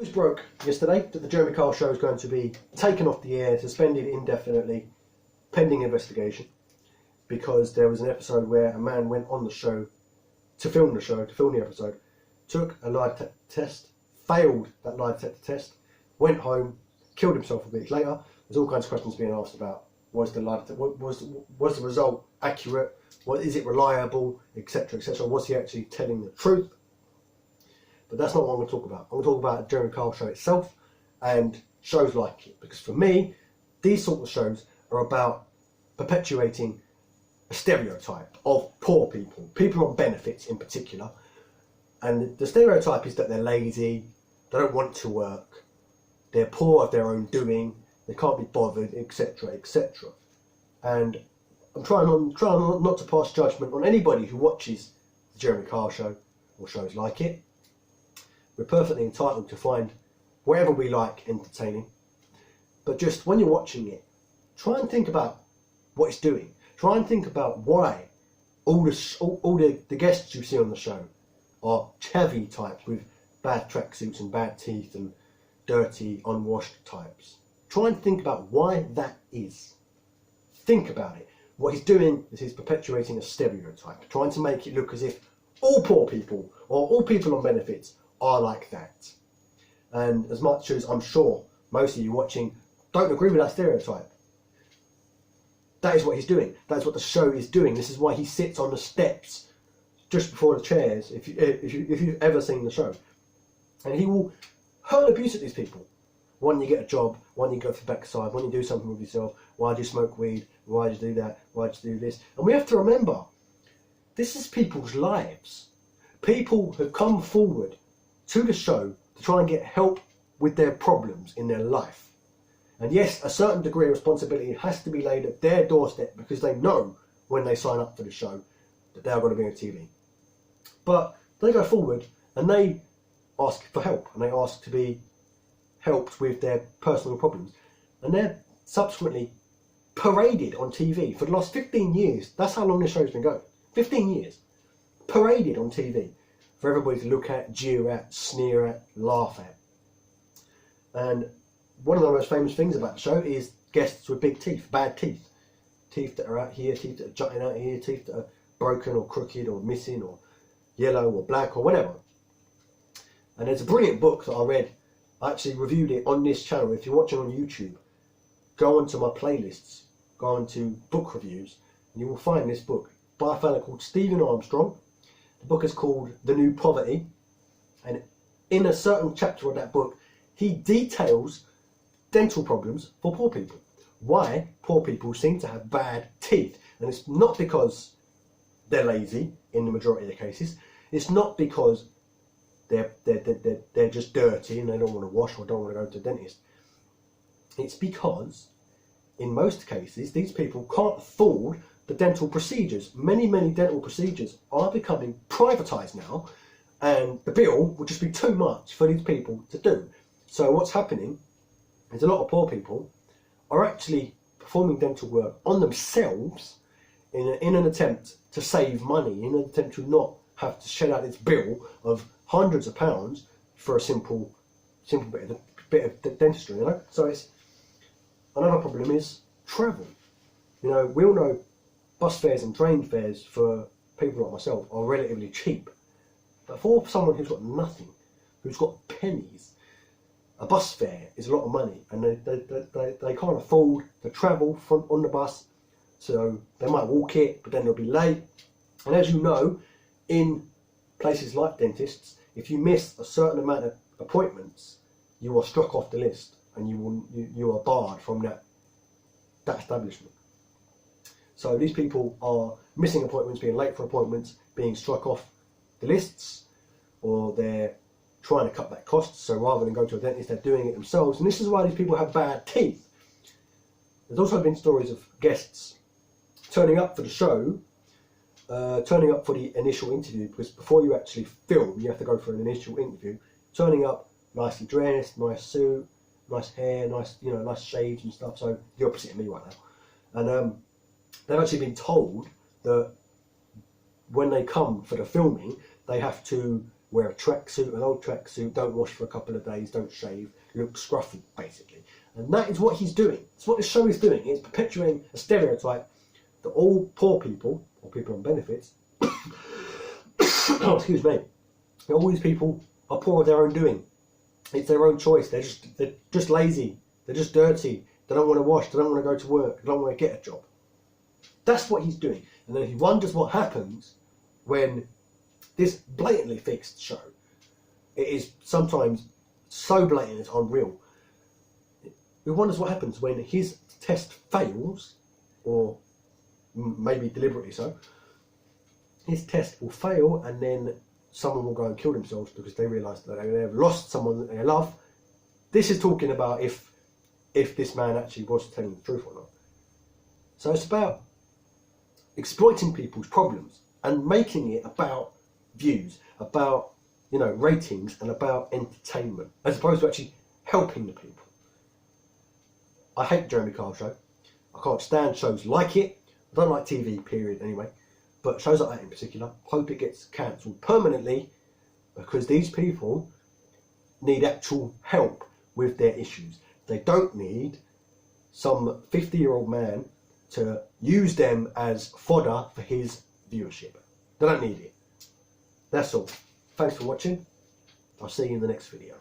News broke yesterday that the Jeremy Kyle show is going to be taken off the air, suspended indefinitely, pending investigation, because there was an episode where a man went on the show to film the episode, took a lie test, failed that lie test, went home, killed himself a week later. There's all kinds of questions being asked about was the result accurate, is it reliable, etc., etc. Was he actually telling the truth? But that's not what I'm going to talk about. I'm going to talk about the Jeremy Kyle show itself and shows like it. Because for me, these sort of shows are about perpetuating a stereotype of poor people, people on benefits in particular. And the stereotype is that they're lazy, they don't want to work, they're poor of their own doing, they can't be bothered, etc., etc. And I'm trying not to pass judgment on anybody who watches the Jeremy Kyle show or shows like it. We're perfectly entitled to find whatever we like entertaining. But just when you're watching it, try and think about what it's doing. Try and think about why all the guests you see on the show are chavvy types with bad tracksuits and bad teeth and dirty, unwashed types. Try and think about why that is. Think about it. What he's doing is he's perpetuating a stereotype, trying to make it look as if all poor people or all people on benefits are like that. And as much as I'm sure most of you watching don't agree with that stereotype, that is what he's doing. That's what the show is doing. This is why he sits on the steps just before the chairs, if you've ever seen the show. And he will hurl abuse at these people. When you get a job, when you go for backside, when you do something with yourself, why do you smoke weed? Why do you do that? Why do you do this? And we have to remember, this is people's lives. People have come forward to the show to try and get help with their problems in their life. And yes, a certain degree of responsibility has to be laid at their doorstep because they know when they sign up for the show that they are going to be on TV. But they go forward and they ask for help and they ask to be helped with their personal problems. And they're subsequently paraded on TV for the last 15 years. That's how long this show's been going. 15 years. Paraded on TV. For everybody to look at, jeer at, sneer at, laugh at. And one of the most famous things about the show is guests with big teeth, bad teeth. Teeth that are out here, teeth that are jutting out here, teeth that are broken or crooked or missing or yellow or black or whatever. And there's a brilliant book that I read. I actually reviewed it on this channel. If you're watching on YouTube, go onto my playlists, go onto book reviews, and you will find this book by a fella called Stephen Armstrong. The book is called The New Poverty, and in a certain chapter of that book, he details dental problems for poor people. Why poor people seem to have bad teeth. And it's not because they're lazy in the majority of the cases. It's not because they're just dirty and they don't want to wash or don't want to go to the dentist. It's because, in most cases, these people can't afford the dental procedures. Many dental procedures are becoming privatised now, and the bill would just be too much for these people to do. So what's happening is a lot of poor people are actually performing dental work on themselves in an attempt to save money, in an attempt to not have to shell out this bill of hundreds of pounds for a simple bit of dentistry, you know. So it's another problem is travel. You know, we all know bus fares and train fares for people like myself are relatively cheap. But for someone who's got nothing, who's got pennies, a bus fare is a lot of money, and they can't afford to travel on the bus, so they might walk it, but then they'll be late. And as you know, in places like dentists, if you miss a certain amount of appointments, you are struck off the list, and you are barred from that establishment. So these people are missing appointments, being late for appointments, being struck off the lists, or they're trying to cut back costs. So rather than go to a dentist, they're doing it themselves. And this is why these people have bad teeth. There's also been stories of guests turning up for the show, turning up for the initial interview, because before you actually film, you have to go for an initial interview. Turning up nicely dressed, nice suit, nice hair, nice shades and stuff. So the opposite of me right now. And they've actually been told that when they come for the filming, they have to wear a tracksuit, an old tracksuit, don't wash for a couple of days, don't shave, look scruffy, basically. And that is what he's doing. It's what this show is doing. It's perpetuating a stereotype that all poor people, or people on benefits, oh, excuse me, that all these people are poor of their own doing. It's their own choice. They're just lazy. They're just dirty. They don't want to wash. They don't want to go to work. They don't want to get a job. That's what he's doing. And then he wonders what happens when this blatantly fixed show, it is sometimes so blatant it's unreal. He wonders what happens when his test fails, or maybe deliberately so. His test will fail, and then someone will go and kill themselves because they realise that they have lost someone that they love. This is talking about if this man actually was telling the truth or not. So it's about exploiting people's problems and making it about views, about, you know, ratings, and about entertainment, as opposed to actually helping the people. I hate the Jeremy Kyle show. I can't stand shows like it. I don't like TV, period, anyway. But shows like that in particular, hope it gets cancelled permanently, because these people need actual help with their issues. They don't need some 50-year-old man to use them as fodder for his viewership. They don't need it. That's all. Thanks for watching. I'll see you in the next video.